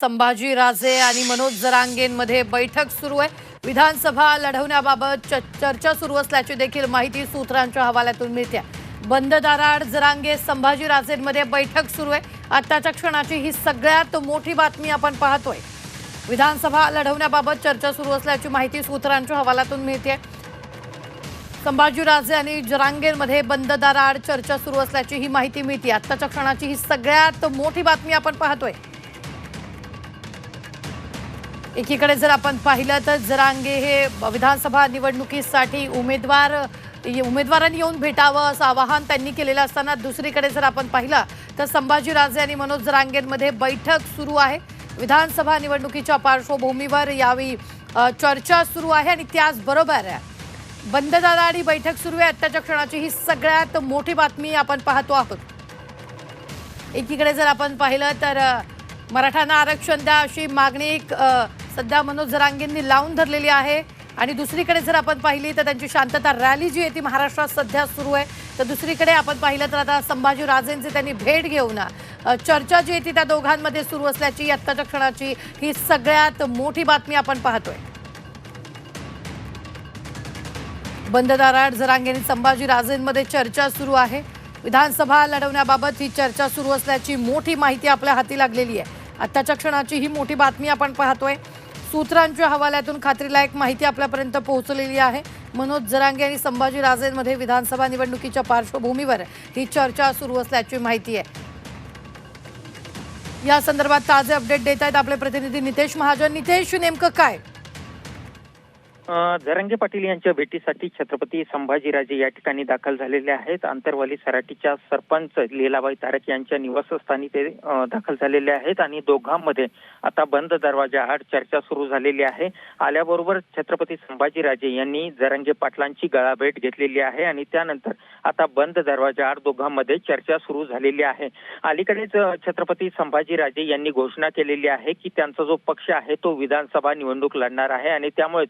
संभाजीराजे आणि मनोज जरांगेंमध्ये बैठक सुरू आहे। विधानसभा लढवण्याबाबत चर्चा सुरू असल्याची देखील माहिती सूत्रांच्या हवाल्यातून मिळते। बंद दाराआड जरांगे संभाजीराजेंमध्ये बैठक सुरू आहे। आताच्या क्षणाची ही सगळ्यात मोठी बातमी आपण पाहतोय। विधानसभा लढवण्याबाबत चर्चा सुरू असल्याची माहिती सूत्रांच्या हवाल्यातून मिळते। संभाजीराजे आणि जरांगेंमध्ये बंद दाराआड चर्चा सुरू असल्याची ही माहिती मिळते। आताच्या क्षणाची ही सगळ्यात मोठी बातमी आपण पाहतोय। एकीकडे जर आपण पाहिलं तर जरांगे हे विधानसभा निवडणुकीसाठी उमेदवारांनी येऊन भेटावं असं आवाहन त्यांनी केलेलं असताना दुसरीकडे जर आपण पाहिलं तर संभाजीराजे आणि मनोज जरांगेंमध्ये बैठक सुरू आहे। विधानसभा निवडणुकीच्या पार्श्वभूमीवर यावेळी चर्चा सुरू आहे आणि त्याचबरोबर बंद दाराआड बैठक सुरू आहे। आताच्या क्षणाची ही सगळ्यात मोठी बातमी आपण पाहतो आहोत। एकीकडे जर आपण पाहिलं तर मराठ्यांना आरक्षण द्या अशी मागणी सध्या मनोज जरांगेंनी लावून धरलेली आहे आणि दुसरीकडे जर आपण पाहिली तर त्यांची शांतता रॅली जी आहे ती महाराष्ट्रात सध्या सुरू आहे। तर दुसरीकडे आपण पाहिलं तर आता संभाजीराजेंची त्यांनी भेट घेऊन चर्चा जी आहे ती त्या दोघांमध्ये सुरू असल्याची आत्ताच्या क्षणाची ही सगळ्यात मोठी बातमी आपण पाहतोय। बंद दाराआड जरांगे आणि संभाजीराजेंमध्ये चर्चा सुरू आहे। विधानसभा लढवण्याबाबत ही चर्चा सुरू असल्याची मोठी माहिती आपल्या हाती लागलेली आहे। आताच्या क्षणाची ही मोठी बातमी आपण पाहतोय। सूत्रांच्या हवाल्यातून खात्रीलायक माहिती आपल्यापर्यंत पोहोचलेली आहे। मनोज जरांगे आणि संभाजीराजेंमध्ये विधानसभा निवडणुकीच्या पार्श्वभूमीवर ही चर्चा सुरू असल्याची माहिती आहे। या संदर्भात ताजे अपडेट देत आहेत आपले प्रतिनिधी नितेश महाजन। नितेश, नेमकं काय? जरांगे पाटील यांच्या भेटीसाठी छत्रपती संभाजीराजे या ठिकाणी दाखल झालेले आहेत। आंतरवाली सराटीच्या सरपंच लीलाबाई तारक यांच्या निवासस्थानी ते दाखल झालेले आहेत आणि दोघांमध्ये आता बंद दरवाजाआड चर्चा सुरू झालेली आहे। आल्याबरोबर छत्रपती संभाजीराजे यांनी जरांगे पाटलांची गळाभेट घेतलेली आहे आणि त्यानंतर आता बंद दरवाजाआड दोघांमध्ये चर्चा सुरू झालेली आहे। अलीकडेच छत्रपती संभाजीराजे यांनी घोषणा केलेली आहे की त्यांचा जो पक्ष आहे तो विधानसभा निवडणूक लढणार आहे आणि त्यामुळेच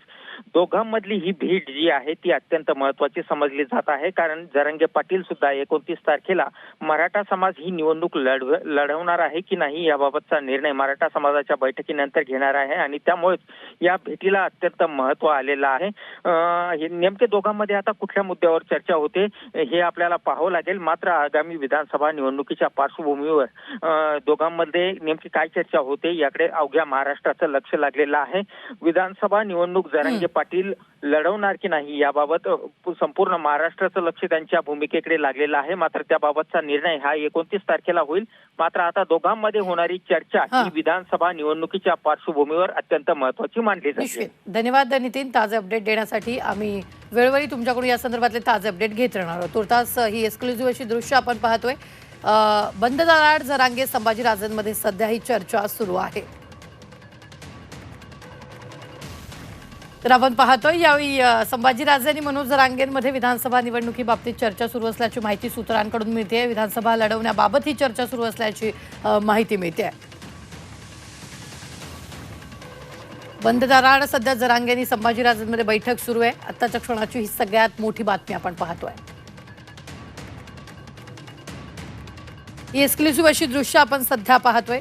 दोघांमधली ही भेट जी आहे ती अत्यंत महत्त्वाची समजली जात आहे। कारण जरांगे पाटील सुद्धा 29 तारखेला मराठा समाज ही निवडणूक लढवणार आहे की नाही याबाबतचा निर्णय मराठा समाजाच्या बैठकीनंतर घेणार आहे आणि त्यामुळेच या भेटीला अत्यंत महत्त्व आलेलं आहे। नेमके दोघांमध्ये आता कुठल्या मुद्द्यावर चर्चा होते हे आपल्याला पाहावं लागेल। मात्र आगामी विधानसभा निवडणुकीच्या पार्श्वभूमीवर दोघांमध्ये नेमकी काय चर्चा होते याकडे अवघ्या महाराष्ट्राचं लक्ष लागलेलं आहे। विधानसभा निवडणूक जरांगे पाटील लढवणार की नाही याबाबत संपूर्ण महाराष्ट्राचं लक्ष त्यांच्या भूमिकेकडे लागलेलं आहे। मात्र त्याबाबतचा निर्णय हा 29 तारखेला होईल। मात्र आता दोघांमध्ये होणारी चर्चा ही विधानसभा निवडणुकीच्या पार्श्वभूमीवर अत्यंत महत्त्वाची मानली जाते। धन्यवाद नितीन, ताजे अपडेट देण्यासाठी। आम्ही वेळोवेळी तुमच्याकडून या संदर्भातले ताजे अपडेट घेत राहणार आहोत। तुर्तास ही एक्सक्लुझिव्ह अशी दृश्य आपण पाहतोय। बंद दाराआड जरांगे संभाजीराजेंमध्ये सध्या ही चर्चा सुरू आहे। तर आपण पाहतोय यावेळी संभाजीराजे आणि मनोज जरांगेंमध्ये विधानसभा निवडणुकीबाबतीत चर्चा सुरू असल्याची माहिती सूत्रांकडून मिळते। विधानसभा लढवण्याबाबत ही चर्चा सुरू असल्याची माहिती मिळते। बंद दाराआड सध्या जरांगे आणि संभाजीराजेंमध्ये बैठक सुरू आहे। आताच्या क्षणाची ही सगळ्यात मोठी बातमी आपण पाहतोय। ही एक्सक्लुझिव्ह अशी दृश्य आपण सध्या पाहतोय।